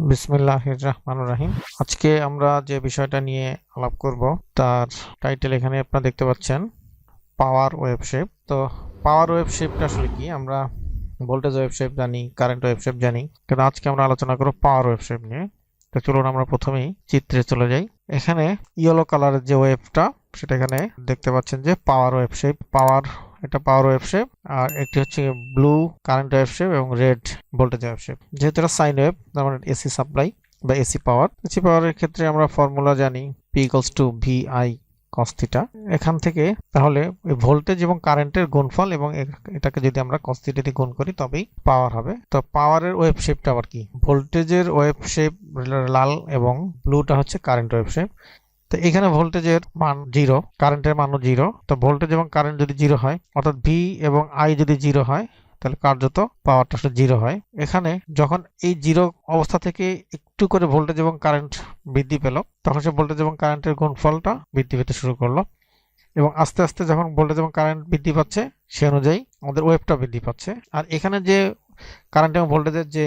বিসমিল্লাহির রহমানির রহিম। আজকে আমরা যে বিষয়টা নিয়ে আলাপ করব তার টাইটেল এখানে আপনারা দেখতে পাচ্ছেন, পাওয়ার ওয়েভ শেপ। তো পাওয়ার ওয়েভ শেপটা আসলে কি? আমরা ভোল্টেজ ওয়েভ শেপ জানি, কারেন্ট ওয়েভ শেপ জানি, কিন্তু আজকে আমরা আলোচনা করব পাওয়ার ওয়েভ শেপ নিয়ে। তো চলুন আমরা প্রথমেই চিত্রে চলে যাই। এখানে ইয়েলো কালারের যে ওয়েভটা, সেটা এখানে দেখতে পাচ্ছেন যে পাওয়ার ওয়েভ শেপ। এটা পাওয়ার ওয়েভ শেপ। আর একটি হচ্ছে ব্লু কারেন্ট ওয়েভ শেপ এবং রেড ভোল্টেজ ওয়েভ শেপ। যেহেতু এটা সাইন ওয়েভ, তার মানে এসি সাপ্লাই বা এসি পাওয়ারের ক্ষেত্রে আমরা ফর্মুলা জানি, P equals to VI cos theta. এখান থেকে তাহলে ভোল্টেজ এবং কারেন্টের গুণফল এবং এটাকে যদি আমরা cos থিটা দিয়ে গুণ করি তবেই পাওয়ার হবে। তো পাওয়ারের ওয়েভ শেপটা আবার কি? ভোল্টেজের ওয়েভ শেপ লাল এবং ব্লুটা হচ্ছে কারেন্ট ওয়েভ শেপ। তো এখানে ভোল্টেজের মান 0, কারেন্টের মানও 0। তো ভোল্টেজ এবং কারেন্ট যদি 0 হয়, অর্থাৎ V এবং I যদি 0 হয়, তাহলে কার্যত পাওয়ারটা আসলে 0 হয়। এখানে যখন এই 0 অবস্থা থেকে একটু করে ভোল্টেজ এবং কারেন্ট বৃদ্ধি পেল, তখন সে ভোল্টেজ এবং কারেন্টের গুণফলটা বৃদ্ধি পেতে শুরু করলো, এবং আস্তে আস্তে যখন ভোল্টেজ এবং কারেন্ট বৃদ্ধি পাচ্ছে, সে অনুযায়ী আমাদের ওয়েভটা বৃদ্ধি পাচ্ছে। আর এখানে যে কারেন্ট এবং ভোল্টেজের যে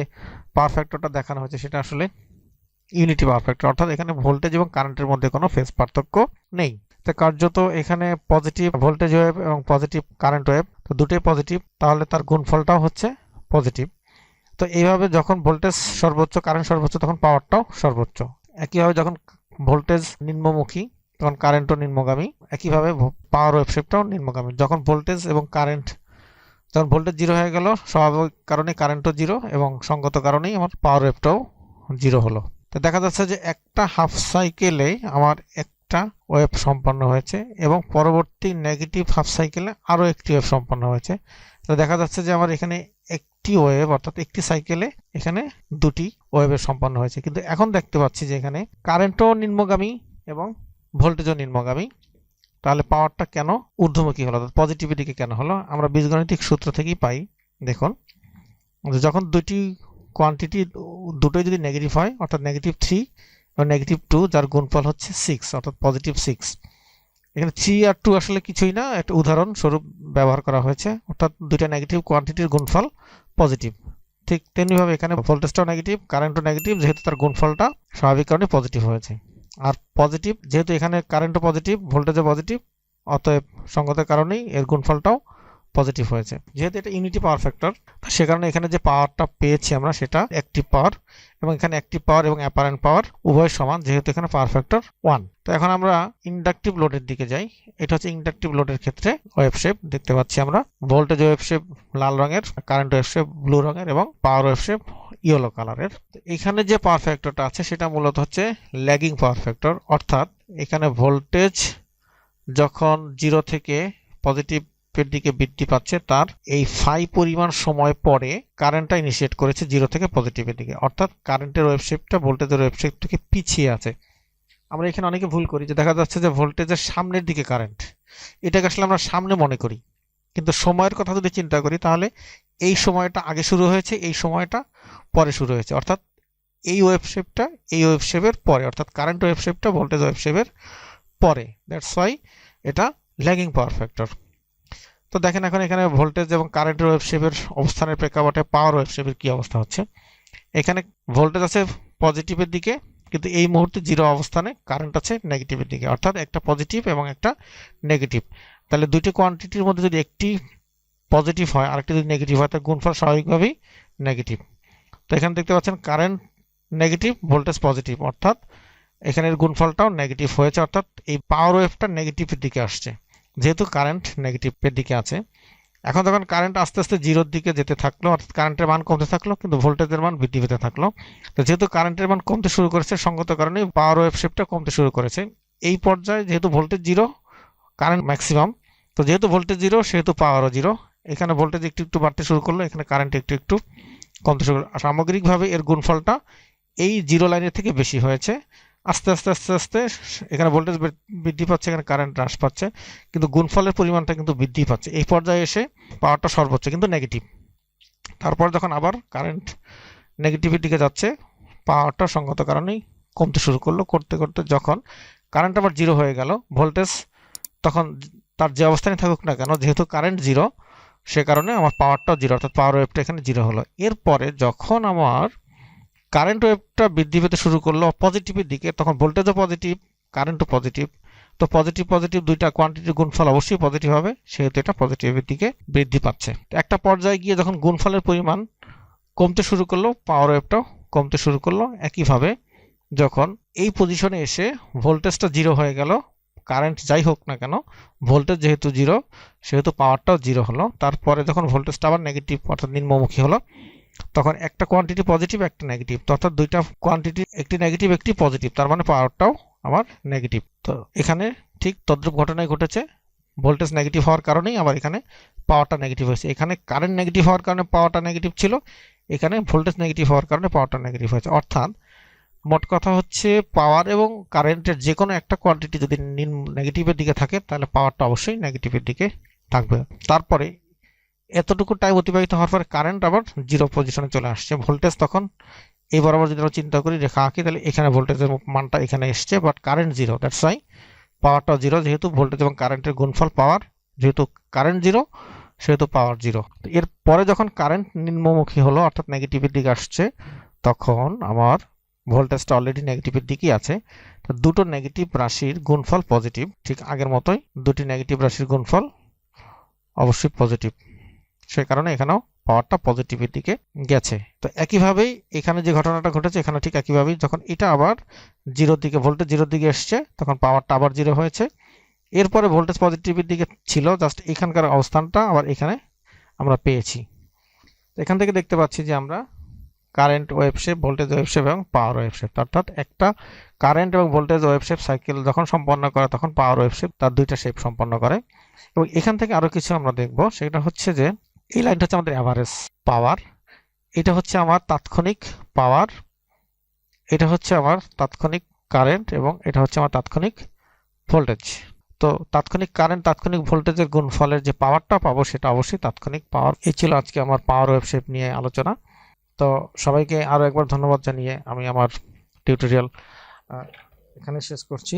পাওয়ার ফ্যাক্টরটা দেখানো হয়েছে, সেটা আসলে ইউনিটি পাওয়ার ফ্যাক্টর, অর্থাৎ এখানে ভোল্টেজ এবং কারেন্টের মধ্যে কোনো ফেজ পার্থক্য নেই। তো কার্যত এখানে পজিটিভ ভোল্টেজ ওয়েভ এবং পজিটিভ কারেন্ট ওয়েভ, তো দুটোই পজিটিভ, তাহলে তার গুণফলটাও হচ্ছে পজিটিভ। তো এইভাবে যখন ভোল্টেজ সর্বোচ্চ, কারেন্ট সর্বোচ্চ, তখন পাওয়ারটাও সর্বোচ্চ। একইভাবে যখন ভোল্টেজ নিম্নমুখী, তখন কারেন্টও নিম্নগামী। একইভাবে পাওয়ার ওয়েভ শেপটাও নিম্নগামী। যখন ভোল্টেজ এবং কারেন্ট, যখন ভোল্টেজ 0 হয়ে গেল, স্বাভাবিক কারণে কারেন্টও 0 এবং সঙ্গত কারণেই আমার পাওয়ার ওয়েভটাও 0 হলো। তো দেখা যাচ্ছে যে একটা হাফ সাইকেলে আমার একটা ওয়েভ সম্পন্ন হয়েছে এবং পরবর্তী নেগেটিভ হাফ সাইকেলে আরো একটি ওয়েভ সম্পন্ন হয়েছে। তো দেখা যাচ্ছে যে আমার এখানে একটি ওয়েভ, অর্থাৎ একটি সাইকেলে এখানে দুটি ওয়েভের সম্পন্ন হয়েছে। কিন্তু এখন দেখতে পাচ্ছি যে এখানে কারেন্টও নিম্নগামী এবং ভোল্টেজও নিম্নগামী। তাহলে পাওয়ারটা কেন ঊর্ধ্বমুখী হলো, পজিটিভের দিকে কেন হলো? আমরা বীজগণিতিক সূত্র থেকেই পাই। দেখুন, যখন দুটি কোয়ান্টিটি দুটোই যদি নেগেটিভ হয়, অর্থাৎ -3 এবং -2, যার গুণফল হচ্ছে 6, অর্থাৎ +6। এখানে 3 আর 2 আসলে কিছুই না, একটা উদাহরণ স্বরূপ ব্যবহার করা হয়েছে, অর্থাৎ দুইটা নেগেটিভ কোয়ান্টিটির গুণফল পজিটিভ। ঠিক তেমনিভাবে এখানে ভোল্টেজটাও নেগেটিভ, কারেন্টও নেগেটিভ, যেহেতু তার গুণফলটা স্বাভাবিক কারণে পজিটিভ হয়েছে। আর পজিটিভ যেহেতু এখানে কারেন্টও পজিটিভ, ভোল্টেজও পজিটিভ, অতএব সঙ্গতের কারণেই এর গুণফলটাও পজিটিভ হয়েছে। যেহেতু এটা ইউনিটি পাওয়ার ফ্যাক্টর, সে কারণে এখানে যে পাওয়ারটা পেয়েছি আমরা, সেটা অ্যাক্টিভ পাওয়ার, এবং এখানে অ্যাক্টিভ পাওয়ার এবং অ্যাপারেন্ট পাওয়ার উভয় সমান, যেহেতু এখানে পাওয়ার ফ্যাক্টর 1। তো এখন আমরা ইন্ডাকটিভ লোডের দিকে যাই। এটা হচ্ছে ইন্ডাকটিভ লোডের ক্ষেত্রে ওয়েভ শেপ দেখতে পাচ্ছি আমরা। ভোল্টেজ ওয়েভ শেপ লাল রঙের, কারেন্ট ওয়েভ শেপ ব্লু রঙের, এবং পাওয়ার ওয়েভ শেপ ইয়েলো কালারের। এখানে যে পাওয়ার ফ্যাক্টরটা আছে, সেটা মূলত হচ্ছে ল্যাগিং পাওয়ার ফ্যাক্টর, অর্থাৎ এখানে ভোল্টেজ যখন 0 থেকে পজিটিভ এর দিকে বৃদ্ধি পাচ্ছে, তার এই ফাই পরিমাণ সময় পরে কারেন্টটা ইনিশিয়েট করেছে 0 থেকে পজিটিভের দিকে, অর্থাৎ কারেন্টের ওয়েভ শেপটা ভোল্টেজের ওয়েভ শেপ থেকে পিছিয়ে আছে। আমরা এখানে অনেকে ভুল করি, যে দেখা যাচ্ছে যে ভোল্টেজের সামনের দিকে কারেন্ট, এটাকে আসলে আমরা সামনে মনে করি, কিন্তু সময়ের কথা যদি চিন্তা করি, তাহলে এই সময়টা আগে শুরু হয়েছে, এই সময়টা পরে শুরু হয়েছে, অর্থাৎ এই ওয়েভ শেপটা এই ওয়েভ শেপের পরে, অর্থাৎ কারেন্ট ওয়েভ শেপটা ভোল্টেজ ওয়েভ শেপের পরে। দ্যাটস ওয়াই এটা ল্যাগিং পাওয়ার ফ্যাক্টর। তো দেখেন এখন এখানে ভোল্টেজ এবং কারেন্টের ওয়েভ শেপের অবস্থানের প্রেক্ষাপটে পাওয়ার ওয়েভ শেপের কি অবস্থা হচ্ছে। এখানে ভোল্টেজ আছে পজিটিভের দিকে, কিন্তু এই মুহূর্তে 0 অবস্থানে কারেন্ট আছে নেগেটিভের দিকে, অর্থাৎ একটা পজিটিভ এবং একটা নেগেটিভ। তাহলে দুইটি কোয়ান্টিটির মধ্যে যদি একটি পজিটিভ হয় আর একটি যদি নেগেটিভ হয়, তার গুণফল স্বাভাবিকভাবেই নেগেটিভ। তো এখানে দেখতে পাচ্ছেন কারেন্ট নেগেটিভ, ভোল্টেজ পজিটিভ, অর্থাৎ এখানের গুণফলটাও নেগেটিভ হয়েছে, অর্থাৎ এই পাওয়ার ওয়েভটা নেগেটিভের দিকে আসছে, যেহেতু কারেন্ট নেগেটিভের দিকে আছে। এখন যখন কারেন্ট আস্তে আস্তে 0-র দিকে যেতে থাকলো, অর্থাৎ কারেন্টের মান কমতে থাকলো, কিন্তু ভোল্টেজের মান বৃদ্ধি পেতে থাকলো। তো যেহেতু কারেন্টের মান কমতে শুরু করেছে, সঙ্গত কারণে পাওয়ার ওয়েভ শেপটা কমতে শুরু করেছে। এই পর্যায়ে যেহেতু ভোল্টেজ 0, কারেন্ট ম্যাক্সিমাম, তো যেহেতু ভোল্টেজ 0, সেহেতু পাওয়ারও 0। এখানে ভোল্টেজ একটু একটু বাড়তে শুরু করলো, এখানে কারেন্ট একটু একটু কমতে শুরু করলো। সামগ্রিকভাবে এর গুণফলটা এই 0 লাইনের থেকে বেশি হয়েছে। আস্তে আস্তে আস্তে আস্তে এখানে ভোল্টেজ বৃদ্ধি পাচ্ছে, এখানে কারেন্ট হ্রাস পাচ্ছে, কিন্তু গুণফলের পরিমাণটা কিন্তু বৃদ্ধি পাচ্ছে। এই পর্যায়ে এসে পাওয়ারটা সর্বোচ্চ কিন্তু নেগেটিভ। তারপর যখন আবার কারেন্ট নেগেটিভের দিকে যাচ্ছে, পাওয়ারটা সঙ্গত কারণেই কমতে শুরু করলো। করতে করতে যখন কারেন্ট আবার 0 হয়ে গেল, ভোল্টেজ তখন তার যে অবস্থানে থাকুক না কেন, যেহেতু কারেন্ট 0, সে কারণে আমার পাওয়ারটাও 0, অর্থাৎ পাওয়ার ওয়েভটা এখানে 0 হলো। এরপরে যখন আমার কারেন্ট ওয়েভটা বৃদ্ধি পেতে শুরু করলো পজিটিভের দিকে, তখন ভোল্টেজও পজিটিভ, কারেন্টও পজিটিভ। তো পজিটিভ পজিটিভ দুইটা কোয়ান্টিটির গুণফল অবশ্যই পজিটিভ হবে, সেহেতু এটা পজিটিভের দিকে বৃদ্ধি পাচ্ছে। একটা পর্যায়ে গিয়ে যখন গুণফলের পরিমাণ কমতে শুরু করলো, পাওয়ার ওয়েভটাও কমতে শুরু করলো। একইভাবে যখন এই পজিশনে এসে ভোল্টেজটা জিরো হয়ে গেল, কারেন্ট যাই হোক না কেন, ভোল্টেজ যেহেতু জিরো সেহেতু পাওয়ারটাও জিরো হলো। তারপরে যখন ভোল্টেজটা আবার নেগেটিভ অর্থাৎ নিম্নমুখী হলো, তখন একটা কোয়ান্টিটি পজিটিভ একটা নেগেটিভ, অর্থাৎ দুইটা কোয়ান্টিটি, একটি নেগেটিভ একটি পজিটিভ, তার মানে পাওয়ারটাও আমার নেগেটিভ। তো এখানে ঠিক তদ্রূপ ঘটনাই ঘটেছে, ভোল্টেজ নেগেটিভ হওয়ার কারণেই আবার এখানে পাওয়ারটা নেগেটিভ হয়েছে। এখানে কারেন্ট নেগেটিভ হওয়ার কারণে পাওয়ারটা নেগেটিভ ছিল, এখানে ভোল্টেজ নেগেটিভ হওয়ার কারণে পাওয়ারটা নেগেটিভ হয়েছে। অর্থাৎ মোট কথা হচ্ছে পাওয়ার এবং কারেন্টের যে কোনো একটা কোয়ান্টিটি যদি নেগেটিভের দিকে থাকে তাহলে পাওয়ারটা অবশ্যই নেগেটিভের দিকে থাকবে। তারপরে এতটুকু টাইম অতিবাহিত হওয়ার পরে কারেন্ট আবার জিরো পজিশনে চলে আসছে। ভোল্টেজ তখন এই বরাবর যদি আমরা চিন্তা করি রেখা আঁকি, তাহলে এখানে ভোল্টেজের মানটা এখানে এসছে, but current zero, that's why পাওয়ারটাও জিরো। যেহেতু ভোল্টেজ এবং কারেন্টের গুণফল পাওয়ার, যেহেতু কারেন্ট জিরো সেহেতু পাওয়ার জিরো। এর পরে যখন কারেন্ট নিম্নমুখী হলো অর্থাৎ নেগেটিভের দিকে আসছে, তখন আমার ভোল্টেজটা অলরেডি নেগেটিভের দিকেই আছে। তো দুটো নেগেটিভ রাশির গুণফল পজিটিভ, ঠিক আগের মতোই দুটি নেগেটিভ রাশির গুণফল অবশ্যই পজিটিভ, সে কারণে এখানেও পাওয়ারটা পজিটিভের দিকে গেছে। তো একইভাবেই এখানে যে ঘটনাটা ঘটেছে, এখানে ঠিক একইভাবেই যখন এটা আবার জিরোর দিকে, ভোল্টেজ জিরোর দিকে এসছে, তখন পাওয়ারটা আবার জিরো হয়েছে। এরপরে ভোল্টেজ পজিটিভের দিকে ছিল, জাস্ট এখানকার অবস্থানটা আবার এখানে আমরা পেয়েছি। এখান থেকে দেখতে পাচ্ছি যে আমরা current wave shape, voltage wave shape এবং পাওয়ার ওয়েভ শেপ, অর্থাৎ একটা কারেন্ট এবং ভোল্টেজ ওয়েভ শেপ সাইকেল যখন সম্পন্ন করে তখন পাওয়ার ওয়েভ শেপ তার দুইটা শেপ সম্পন্ন করে। এবং এখান থেকে আরো কিছু আমরা দেখব, সেটা হচ্ছে যে এই লাইনটা হচ্ছে আমাদের অ্যাভারেজ পাওয়ার, এটা হচ্ছে আমার তাৎক্ষণিক পাওয়ার, এটা হচ্ছে আমার তাৎক্ষণিক কারেন্ট এবং এটা হচ্ছে আমার তাৎক্ষণিক ভোল্টেজ। তো তাৎক্ষণিক কারেন্ট তাৎক্ষণিক ভোল্টেজের গুণফলের যে পাওয়ারটা পাবো সেটা অবশ্যই তাৎক্ষণিক পাওয়ার। এই ছিল আজকে আমার পাওয়ার ওয়েভ শেপ নিয়ে আলোচনা। তো সবাইকে আরো একবার ধন্যবাদ জানিয়ে আমি আমার টিউটোরিয়াল এখানে শেষ করছি।